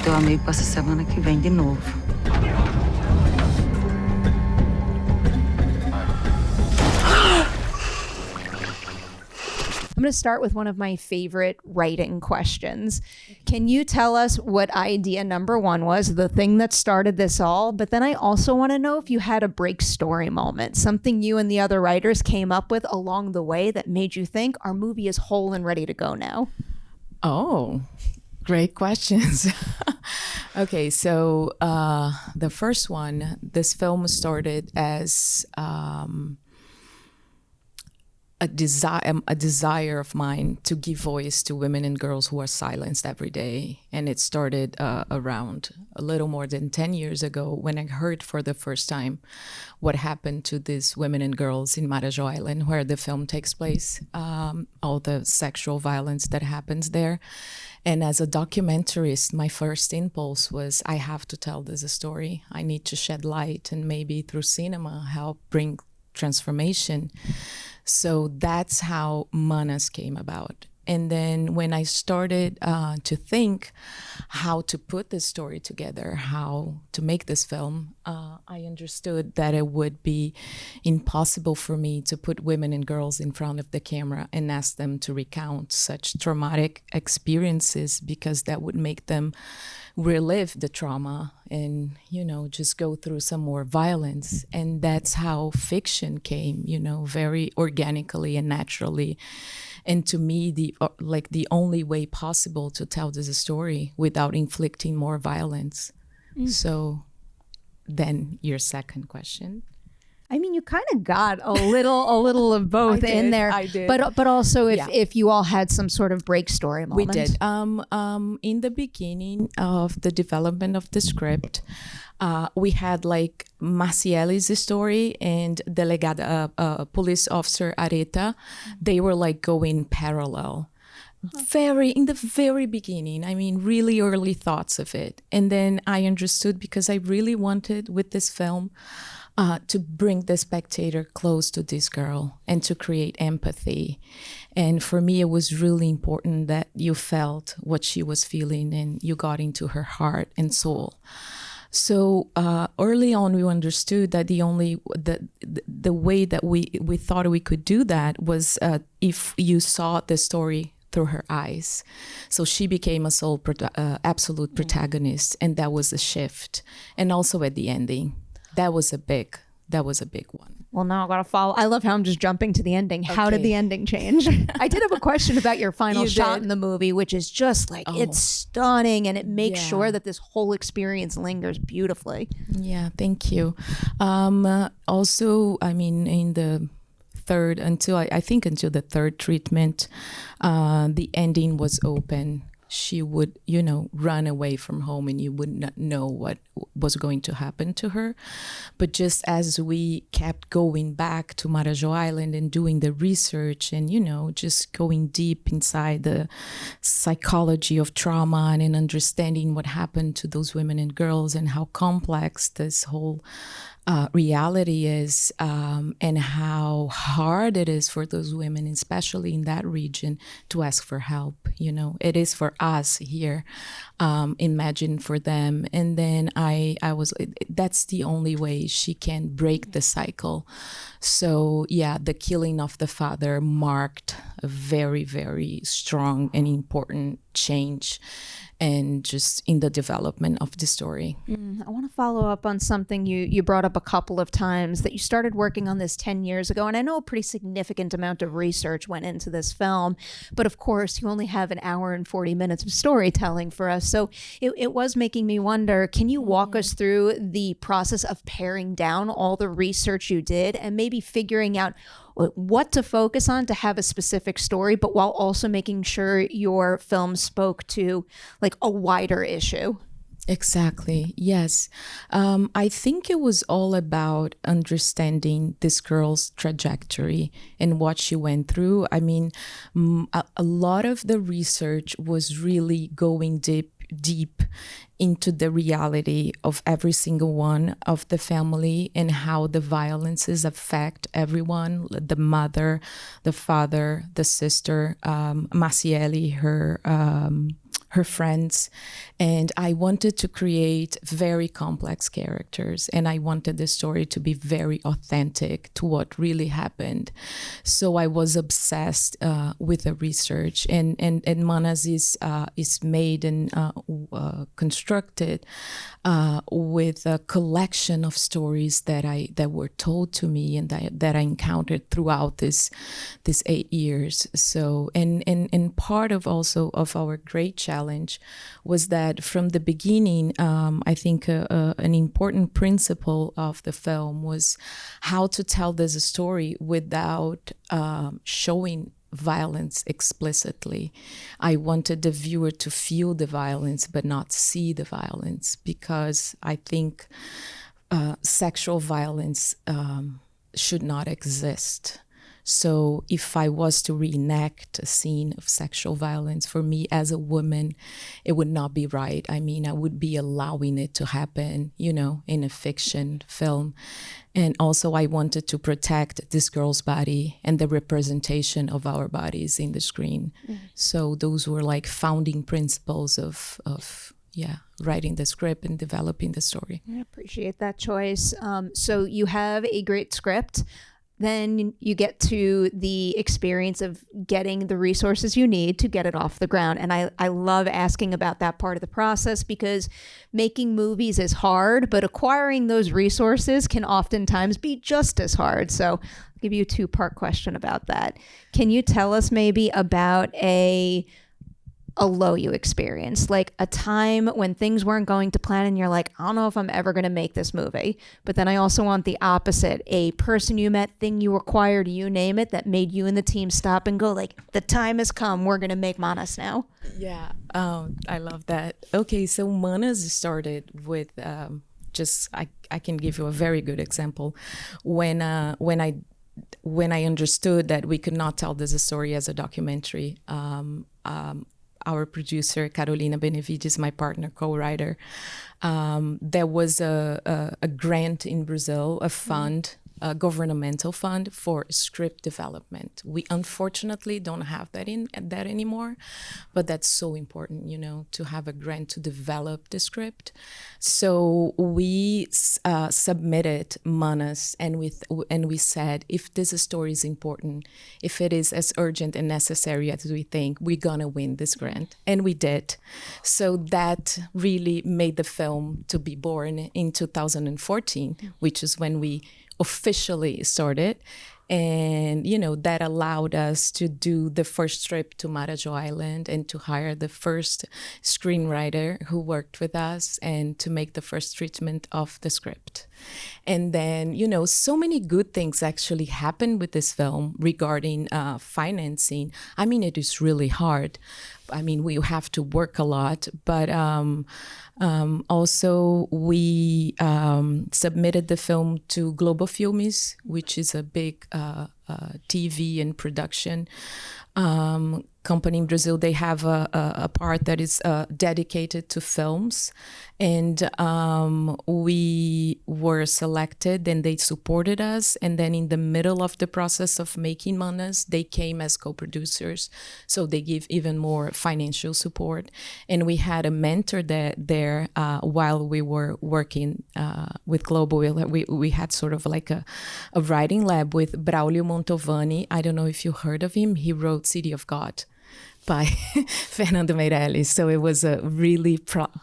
teu amigo passa semana que vem de novo. I'm going to start with one of my favorite writing questions. Can you tell us what idea number one was, the thing that started this all? But then I also want to know if you had a break story moment, something you and the other writers came up with along the way that made you think our movie is whole and ready to go now. Oh, great questions. Okay, so the first one, this film started as a desire of mine to give voice to women and girls who are silenced every day. And it started around a little more than 10 years ago when I heard for the first time what happened to these women and girls in Marajó Island, where the film takes place, all the sexual violence that happens there. And as a documentarist, my first impulse was, I have to tell this story. I need to shed light and maybe through cinema help bring transformation. So that's how Manas came about. And then when I started to think how to put this story together, how to make this film, I understood that it would be impossible for me to put women and girls in front of the camera and ask them to recount such traumatic experiences, because that would make them relive the trauma and, you know, just go through some more violence. And that's how fiction came, you know, very organically and naturally. And to me, the only way possible to tell this story without inflicting more violence. So then your second question. I mean, you kind of got a little of both in there. I did. But also if you all had some sort of break story moment. We did. In the beginning of the development of the script, we had like Marcielle's story and Delegada, police officer Areta. They were like going parallel. In the very beginning, I mean, really early thoughts of it. And then I understood, because I really wanted with this film to bring the spectator close to this girl and to create empathy. And for me, it was really important that you felt what she was feeling and you got into her heart and soul. So early on, we understood that the way that we thought we could do that was if you saw the story through her eyes. So she became a sole absolute protagonist, and that was a shift. And also at the ending, that was a big one. Well, now I gotta follow. I love how I'm just jumping to the ending. How did the ending change? I did have a question about your final shot in the movie, which is just like, it's stunning, and it makes sure that this whole experience lingers beautifully. Yeah, thank you. Also, I mean, in the third, until the third treatment, the ending was open. She would, you know, run away from home and you would not know what was going to happen to her. But just as we kept going back to Marajó Island and doing the research and, you know, just going deep inside the psychology of trauma and understanding what happened to those women and girls and how complex this whole reality is, and how hard it is for those women, especially in that region, to ask for help. You know, it is for us here. Imagine for them. And then that's the only way she can break the cycle. So yeah, the killing of the father marked a very, very strong and important change, and just in the development of the story. I want to follow up on something you brought up a couple of times, that you started working on this 10 years ago. And I know a pretty significant amount of research went into this film, but of course you only have an hour and 40 minutes of storytelling for us. So it was making me wonder, can you walk us through the process of paring down all the research you did and maybe figuring out what to focus on to have a specific story, but while also making sure your film spoke to like a wider issue? Exactly. Yes. I think it was all about understanding this girl's trajectory and what she went through. I mean, a lot of the research was really going deep into the reality of every single one of the family and how the violences affect everyone, the mother, the father, the sister, Marcielle, her friends. And I wanted to create very complex characters, and I wanted the story to be very authentic to what really happened. So I was obsessed with the research, and Manas is made and constructed with a collection of stories that were told to me and that I encountered throughout this 8 years. So and part of also of our great challenge was that from the beginning, I think an important principle of the film was how to tell this story without showing violence explicitly. I wanted the viewer to feel the violence but not see the violence, because I think sexual violence should not exist. So if I was to reenact a scene of sexual violence, for me as a woman, it would not be right. I mean, I would be allowing it to happen, you know, in a fiction film. And also I wanted to protect this girl's body and the representation of our bodies in the screen. So those were like founding principles of writing the script and developing the story. I appreciate that choice. So you have a great script. Then you get to the experience of getting the resources you need to get it off the ground. And I love asking about that part of the process, because making movies is hard, but acquiring those resources can oftentimes be just as hard. So I'll give you a two-part question about that. Can you tell us maybe about a low you experienced, like a time when things weren't going to plan and you're like, I don't know if I'm ever going to make this movie? But then I also want the opposite, a person you met, thing you acquired, you name it, that made you and the team stop and go like, the time has come, we're going to make Manas now. Yeah, I love that. Okay, so Manas started with I can give you a very good example. When I understood that we could not tell this story as a documentary, our producer, Carolina Benevides, my partner, co-writer, there was a grant in Brazil, a fund, a governmental fund for script development. We unfortunately don't have that anymore, but that's so important, you know, to have a grant to develop the script. So we submitted Manas, and we said, if this story is important, if it is as urgent and necessary as we think, we're gonna win this grant, and we did. So that really made the film to be born in 2014, which is when we officially started. And, you know, that allowed us to do the first trip to Marajó Island and to hire the first screenwriter who worked with us and to make the first treatment of the script. And then, you know, so many good things actually happened with this film regarding financing. I mean, it is really hard. I mean, we have to work a lot, but also we submitted the film to Globo Filmes, which is a big TV and production company in Brazil. They have a part that is dedicated to films, and we were selected and they supported us. And then in the middle of the process of making Manas, they came as co-producers, so they give even more financial support. And we had a mentor there while we were working with Globo. We had sort of like a writing lab with Braulio Montovani. I don't know if you heard of him. He wrote City of God by Fernando Meirelles. So it was a really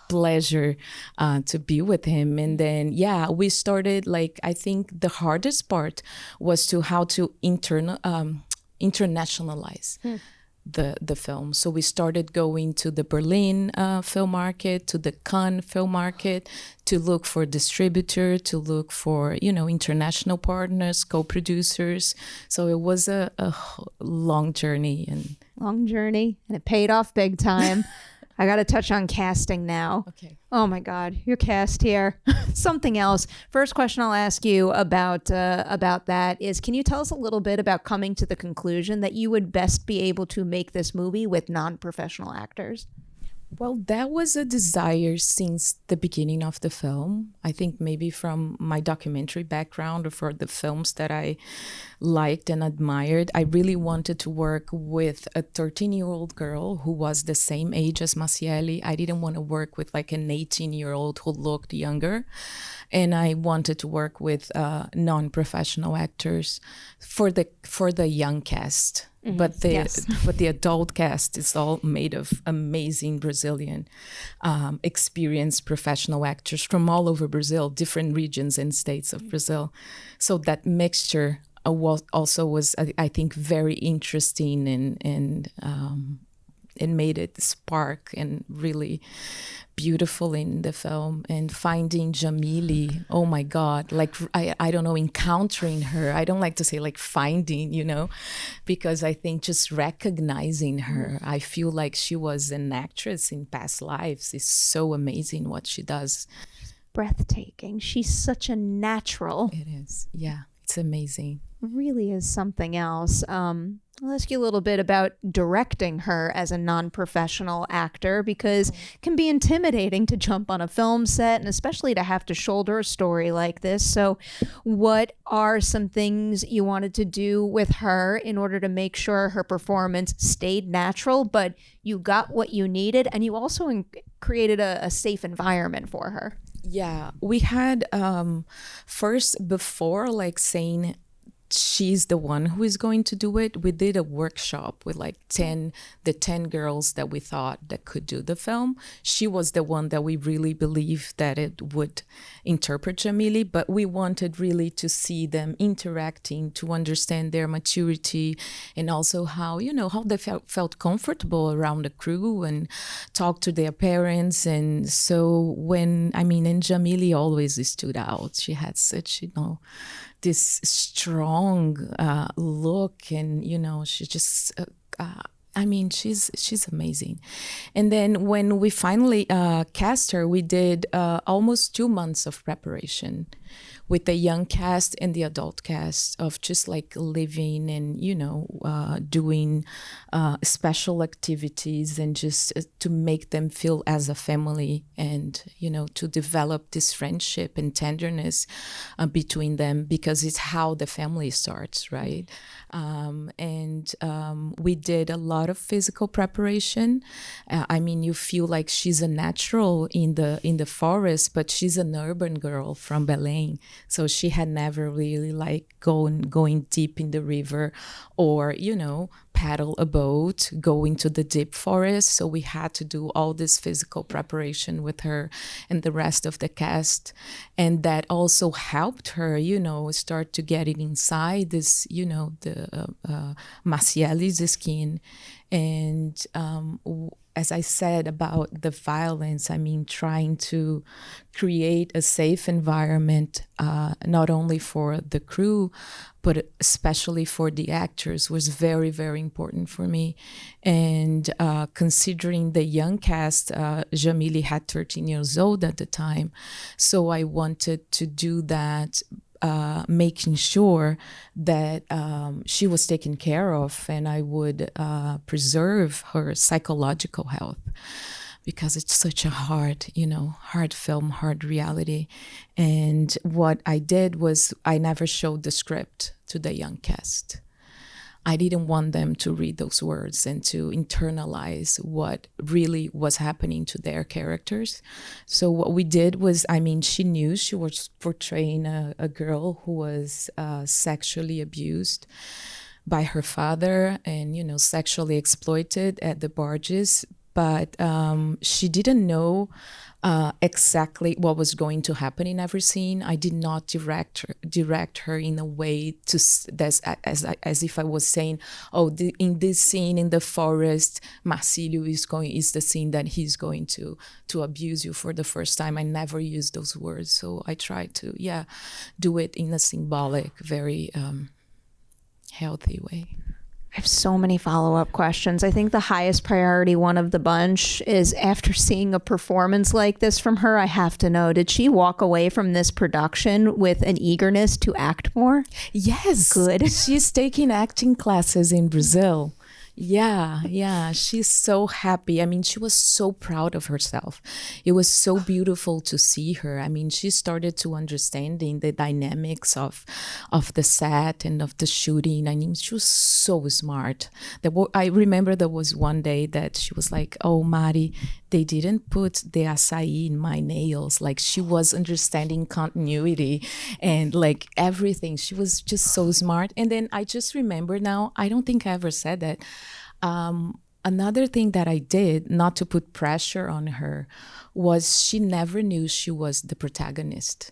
pleasure to be with him. And then, yeah, we started, like, I think the hardest part was how to internationalize the film. So we started going to the Berlin film market, to the Cannes film market, to look for distributor, to look for, you know, international partners, co-producers. So it was a long journey. Long journey, and it paid off big time. I got to touch on casting now. Okay. Oh my God, your cast here. Something else. First question I'll ask you about that is, can you tell us a little bit about coming to the conclusion that you would best be able to make this movie with non-professional actors? Well, that was a desire since the beginning of the film. I think maybe from my documentary background or for the films that I liked and admired, I really wanted to work with a 13-year-old girl who was the same age as Marcielle. I didn't want to work with like an 18-year-old who looked younger. And I wanted to work with non-professional actors for the young cast. But the adult cast is all made of amazing Brazilian experienced professional actors from all over Brazil, different regions and states of Brazil. So that mixture was, I think, very interesting and it made it spark and really beautiful in the film. And finding Jamile, oh my God, like I don't know, encountering her. I don't like to say like finding, because I think just recognizing her, I feel like she was an actress in past lives. It's so amazing what she does. Breathtaking. She's such a natural. It is. Yeah, it's amazing. Really is something else. I'll ask you a little bit about directing her as a non-professional actor, because it can be intimidating to jump on a film set and especially to have to shoulder a story like this. So what are some things you wanted to do with her in order to make sure her performance stayed natural, but you got what you needed and you also created a safe environment for her? Yeah, we had first, before like saying she's the one who is going to do it, we did a workshop with like 10 girls that we thought that could do the film. She was the one that we really believed that it would interpret Jamile, but we wanted really to see them interacting, to understand their maturity, and also how they felt comfortable around the crew and talk to their parents. And so and Jamile always stood out. She had such, this strong look, and she just she's amazing. And then when we finally cast her, we did almost 2 months of preparation with the young cast and the adult cast, of just like living and doing special activities, and just to make them feel as a family, and to develop this friendship and tenderness between them, because it's how the family starts, right? We did a lot of physical preparation. You feel like she's a natural in the forest, but she's an urban girl from Belém. So she had never really like going deep in the river, or paddle a boat, go into the deep forest. So we had to do all this physical preparation with her and the rest of the cast, and that also helped her start to get it inside this the Marcielle's skin. And as I said about the violence, trying to create a safe environment, not only for the crew, but especially for the actors, was very, very important for me. And considering the young cast, Jamile had 13 years old at the time. So I wanted to do that, making sure that she was taken care of, and I would preserve her psychological health, because it's such a hard film, hard reality. And what I did was I never showed the script to the young cast. I didn't want them to read those words and to internalize what really was happening to their characters. So what we did was, she knew she was portraying a girl who was sexually abused by her father and, sexually exploited at the barges. But she didn't know exactly what was going to happen in every scene. I did not direct her in a way as if I was saying, in this scene in the forest, Marcílio is the scene that he's going to abuse you for the first time. I never used those words. So I tried to, do it in a symbolic, very healthy way. I have so many follow-up questions. I think the highest priority one of the bunch is, after seeing a performance like this from her, I have to know, did she walk away from this production with an eagerness to act more? Yes. Good. She's taking acting classes in Brazil. Yeah. She's so happy. I mean, she was so proud of herself. It was so beautiful to see her. I mean, she started to understanding the dynamics of the set and of the shooting. I mean, she was so smart. I remember there was one day that she was like, "Oh, Mari, they didn't put the acai in my nails." Like, she was understanding continuity and like everything. She was just so smart. And then I just remember now, I don't think I ever said that. Another thing that I did, not to put pressure on her, was she never knew she was the protagonist.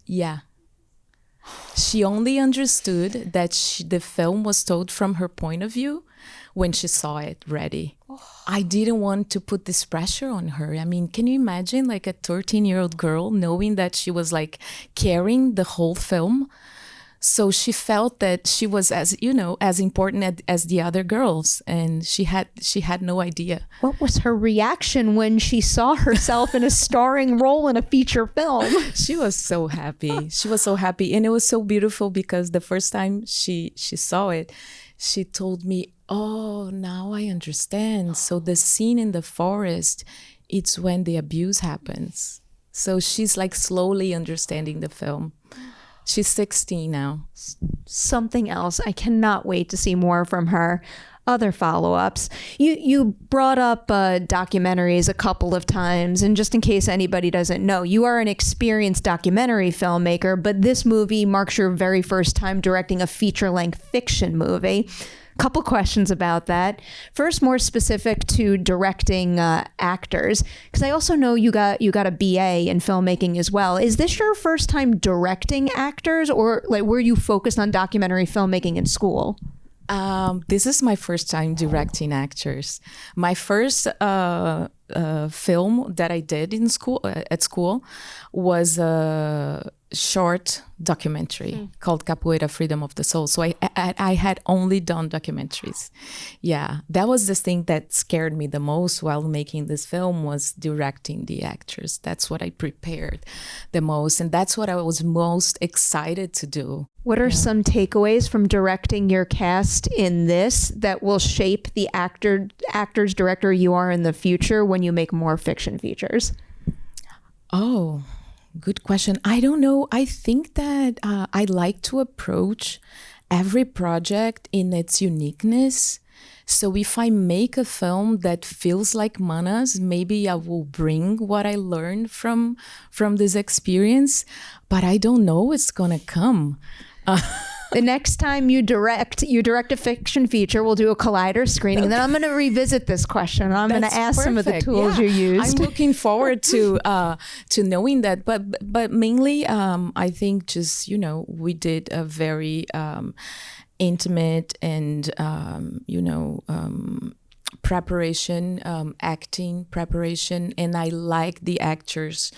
Yeah. She only understood that the film was told from her point of view when she saw it ready. I didn't want to put this pressure on her. I mean, can you imagine like a 13-year-old girl knowing that she was like carrying the whole film? So she felt that she was as important as the other girls, and she had no idea. What was her reaction when she saw herself in a starring role in a feature film? She was so happy. She was so happy, and it was so beautiful because the first time she saw it, she told me, "Oh, now I understand. So the scene in the forest, it's when the abuse happens." So she's like slowly understanding the film. She's 16 now. Something else. I cannot wait to see more from her. Other follow-ups. You brought up documentaries a couple of times, and just in case anybody doesn't know, you are an experienced documentary filmmaker, but this movie marks your very first time directing a feature-length fiction movie. Couple questions about that. First, more specific to directing actors, because I also know you got a BA in filmmaking as well. Is this your first time directing actors, or like were you focused on documentary filmmaking in school? This is my first time directing actors. My first film that I did in school at school was a short documentary called Capoeira Freedom of the Soul. So I had only done documentaries. Yeah, that was the thing that scared me the most while making this film, was directing the actors. That's what I prepared the most, and that's what I was most excited to do. What are some takeaways from directing your cast in this that will shape the actor's director you are in the future when you make more fiction features? Oh, good question. I don't know. I think that I like to approach every project in its uniqueness. So if I make a film that feels like Manas, maybe I will bring what I learned from this experience, but I don't know what's gonna come. The next time you direct a fiction feature, we'll do a collider screening. And then I'm going to revisit this question. I'm going to ask some of the tools you used. I'm looking forward to knowing that. But mainly, I think just, we did a very intimate and, preparation, acting preparation. And I like the actors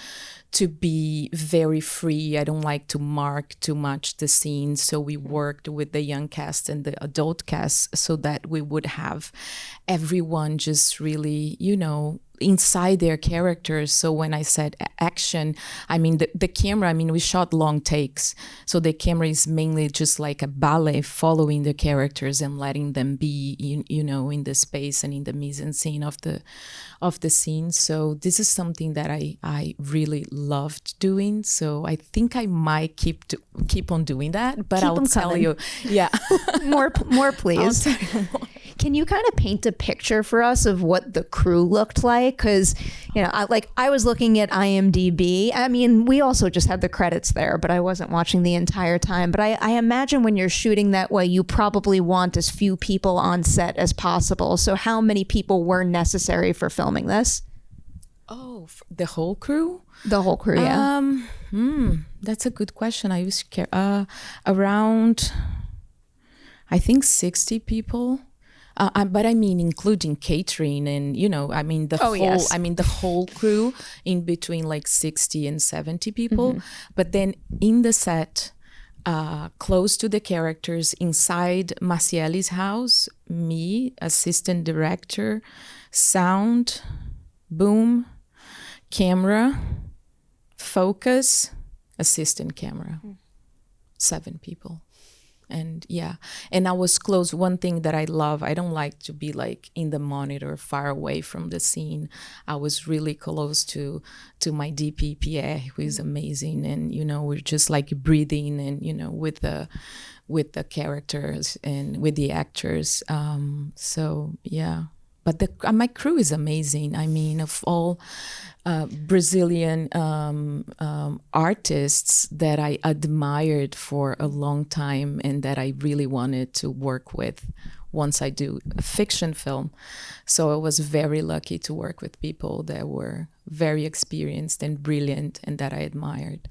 to be very free. I don't like to mark too much the scenes. So we worked with the young cast and the adult cast so that we would have everyone just really, inside their characters. So when I said action, I mean the camera, we shot long takes. So the camera is mainly just like a ballet following the characters and letting them be, in the space and in the mise-en-scene of the scene. So this is something that I really loved doing. So I think I might keep on doing that, but I'll tell you. Yeah. more please. I'll tell you more. Can you kind of paint a picture for us of what the crew looked like? Because, I was looking at IMDb. We also just had the credits there, but I wasn't watching the entire time. But I imagine when you're shooting that way, you probably want as few people on set as possible. So how many people were necessary for filming this? Oh, the whole crew? The whole crew, yeah. That's a good question. I used to care around, I think 60 people. But including catering and, the whole, yes. the whole crew, in between like 60 and 70 people. Mm-hmm. But then in the set, close to the characters, inside Marcielle's house, me, assistant director, sound, boom, camera, focus, assistant camera. 7 people. And yeah, and I was close. One thing that I love, I don't like to be like in the monitor far away from the scene. I was really close to my DP Pierre, who is amazing, and we're just like breathing and with the characters and with the actors. So yeah. But my crew is amazing. I mean, of all Brazilian artists that I admired for a long time and that I really wanted to work with once I do a fiction film. So I was very lucky to work with people that were very experienced and brilliant and that I admired.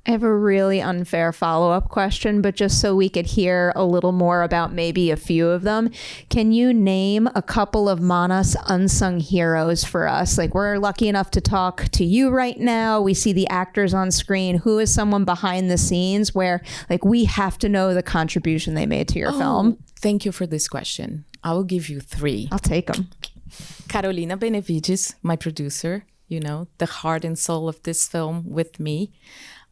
I have a really unfair follow-up question, but just so we could hear a little more about maybe a few of them, can you name a couple of Mana's unsung heroes for us? Like, we're lucky enough to talk to you right now. We see the actors on screen. Who is someone behind the scenes where, like, we have to know the contribution they made to your film? Thank you for this question. I will give you 3. I'll take them. Carolina Benevides, my producer, the heart and soul of this film with me.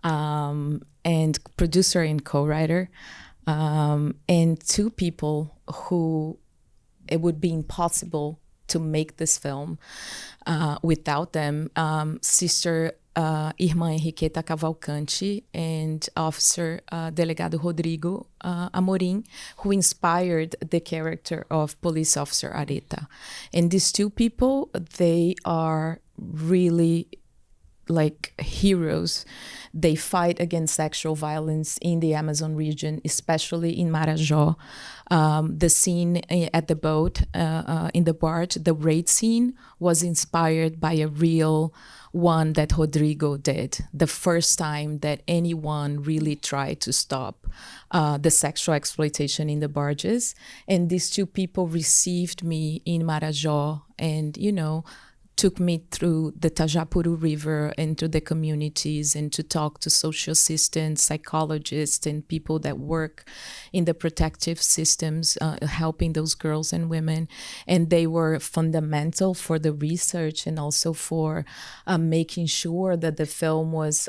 And producer and co-writer, and 2 people who it would be impossible to make this film without them. Sister Irmã Henriqueta Cavalcante and Officer Delegado Rodrigo Amorim, who inspired the character of Police Officer Areta. And these 2 people, they are really like heroes. They fight against sexual violence in the Amazon region, especially in Marajó. The scene at the boat, in the barge, the raid scene was inspired by a real one that Rodrigo did. The first time that anyone really tried to stop the sexual exploitation in the barges. And these 2 people received me in Marajó and, took me through the Tajapuru River into the communities and to talk to social assistants, psychologists, and people that work in the protective systems, helping those girls and women. And they were fundamental for the research and also for making sure that the film was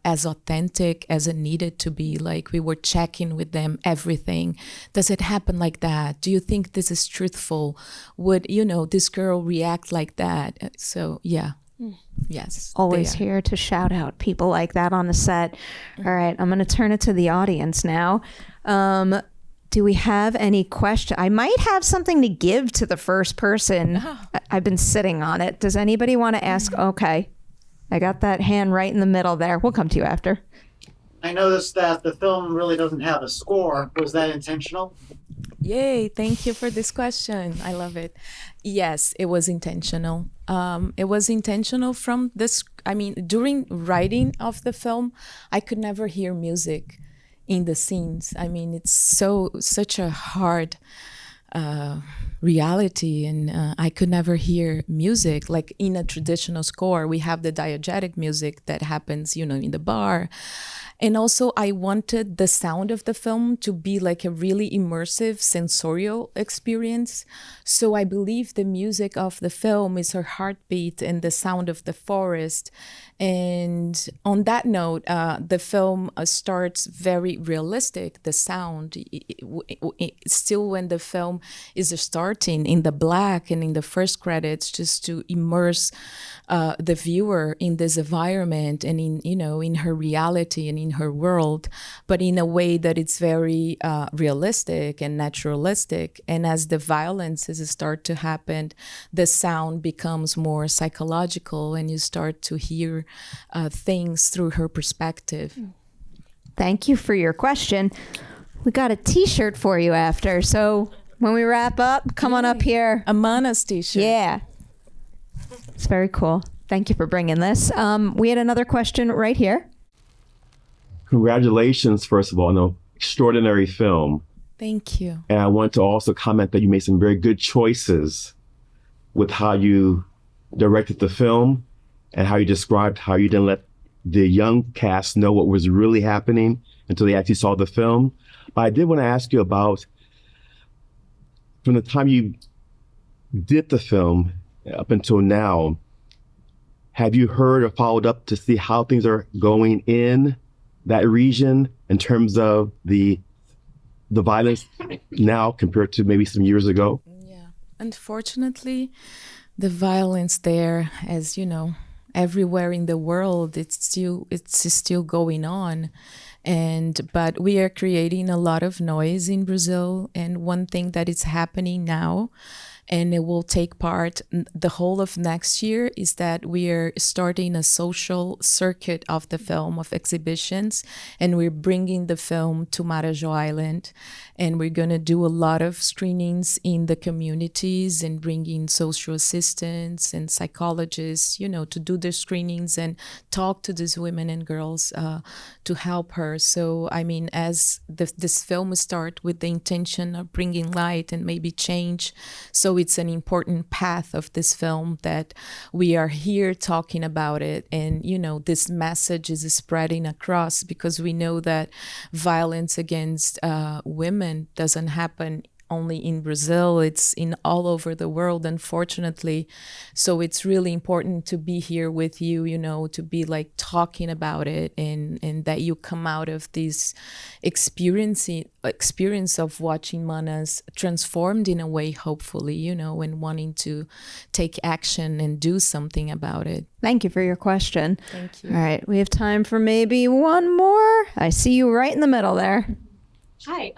as authentic as it needed to be. Like, we were checking with them everything. Does it happen like that? Do you think this is truthful? Would this girl react like that? So yeah. Yes. Always here to shout out people like that on the set. All right, I'm going to turn it to the audience now. Do we have any question? I might have something to give to the first person. I've been sitting on it. Does anybody want to ask? Okay. I got that hand right in the middle there. We'll come to you after. I noticed that the film really doesn't have a score. Was that intentional? Yay, thank you for this question. I love it. Yes, it was intentional. It was intentional from this. I mean, during writing of the film, I could never hear music in the scenes. I mean, it's such a hard reality, and I could never hear music like in a traditional score. We have the diegetic music that happens, in the bar. And also I wanted the sound of the film to be like a really immersive sensorial experience. So I believe the music of the film is her heartbeat and the sound of the forest. And on that note, the film starts very realistic, the sound. Still when the film is starting in the black and in the first credits, just to immerse the viewer in this environment and in her reality and in her world, but in a way that it's very realistic and naturalistic. And as the violences start to happen, the sound becomes more psychological and you start to hear things through her perspective. Thank you for your question. We got a t-shirt for you after. So when we wrap up, come on up here. A Mana's t-shirt. Yeah. It's very cool. Thank you for bringing this. We had another question right here. Congratulations, first of all, on an extraordinary film. Thank you. And I want to also comment that you made some very good choices with how you directed the film and how you described how you didn't let the young cast know what was really happening until they actually saw the film. But I did want to ask you about, from the time you did the film up until now, have you heard or followed up to see how things are going in that region in terms of the the violence now compared to maybe some years ago? Yeah. Unfortunately, the violence there, as you know, everywhere in the world, it's still going on. But we are creating a lot of noise in Brazil. And one thing that is happening now, and it will take part the whole of next year, is that we are starting a social circuit of the film, of exhibitions, and we're bringing the film to Marajó Island, and we're going to do a lot of screenings in the communities and bringing social assistants and psychologists, you know, to do the screenings and talk to these women and girls to help her. So, I mean, as this film start with the intention of bringing light and maybe change, so it's an important path of this film that we are here talking about it. And, you know, this message is spreading across, because we know that violence against women doesn't happen only in Brazil, it's in all over the world, unfortunately. So it's really important to be here with you, you know, to be like talking about it, and that you come out of this experience of watching Manas transformed in a way, hopefully, you know, and wanting to take action and do something about it. Thank you for your question. Thank you. All right, we have time for maybe one more. I see you right in the middle there. Hi,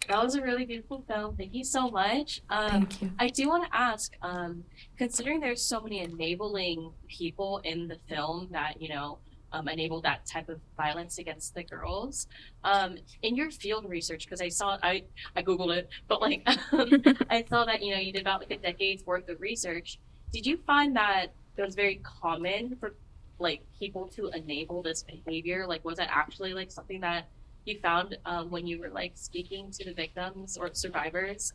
that was a really beautiful film. Thank you so much. Thank you. I do want to ask, considering there's so many enabling people in the film that, you know, enable that type of violence against the girls, in your field research, because I Googled it, but like, I saw that, you know, you did about like a decade's worth of research. Did you find that it was very common for like people to enable this behavior? Like, was that actually like something that you found when you were like speaking to the victims or survivors?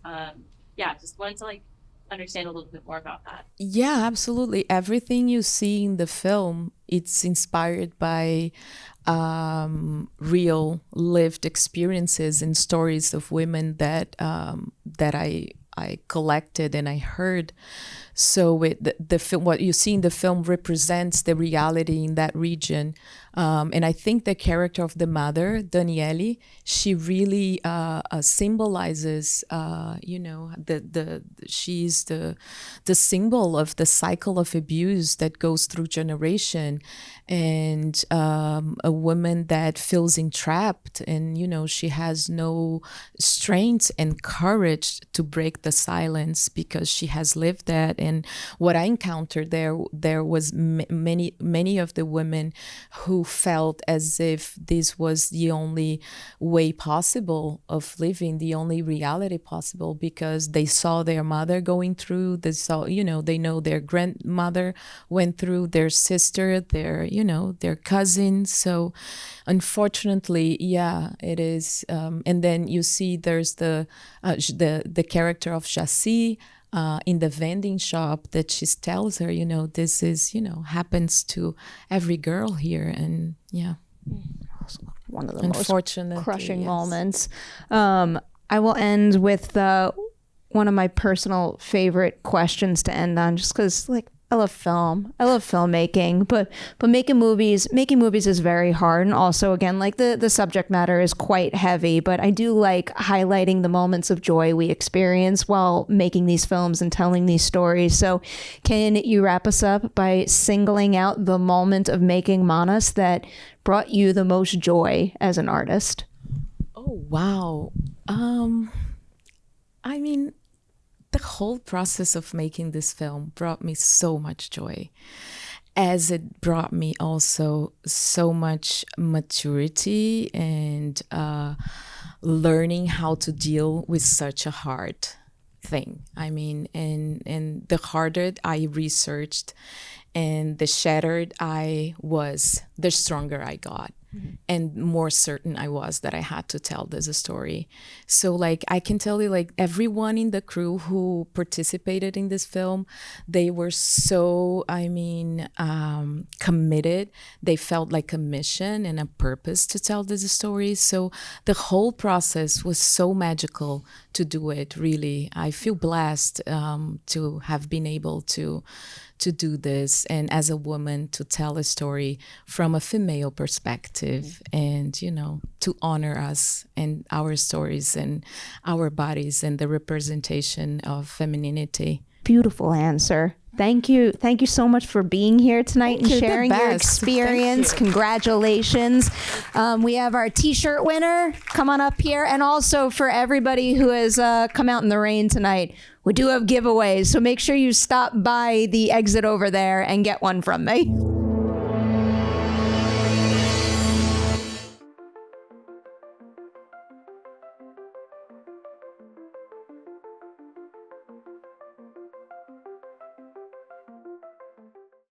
Yeah, just wanted to like understand a little bit more about that. Yeah, absolutely. Everything you see in the film, it's inspired by real lived experiences and stories of women that I collected and I heard. So the film, what you see in the film represents the reality in that region. And I think the character of the mother, Daniele, she really symbolizes, you know, she's the symbol of the cycle of abuse that goes through generation, and a woman that feels entrapped, and, you know, she has no strength and courage to break the silence because she has lived that. And what I encountered there was many of the women who felt as if this was the only way possible of living, the only reality possible, because they saw their mother going through, they saw, you know, they know their grandmother went through, their sister, their, you know, their cousins. So unfortunately, yeah, it is. And then you see there's the character of Jaci, in the vending shop, that she tells her, you know, this is, you know, happens to every girl here. And yeah, One of the most unfortunately, crushing yes. moments. I will end with one of my personal favorite questions to end on, just because, like, I love film. I love filmmaking, but making movies is very hard. And also, again, like the subject matter is quite heavy, but I do like highlighting the moments of joy we experience while making these films and telling these stories. So can you wrap us up by singling out the moment of making Manas that brought you the most joy as an artist? Oh, wow. I mean, the whole process of making this film brought me so much joy, as it brought me also so much maturity and learning how to deal with such a hard thing. I mean, and the harder I researched and the shattered I was, the stronger I got. Mm-hmm. And more certain I was that I had to tell this story. So, like, I can tell you, like, everyone in the crew who participated in this film, they were so, committed. They felt like a mission and a purpose to tell this story. So the whole process was so magical to do it, really. I feel blessed to have been able to to do this, and as a woman to tell a story from a female perspective, and you know, to honor us and our stories and our bodies and the representation of femininity. Beautiful answer. Thank you. Thank you so much for being here tonight and You're the sharing your best. experience. Congratulations. We have our t-shirt winner. Come on up here. And also for everybody who has come out in the rain tonight, we do have giveaways. So make sure you stop by the exit over there and get one from me.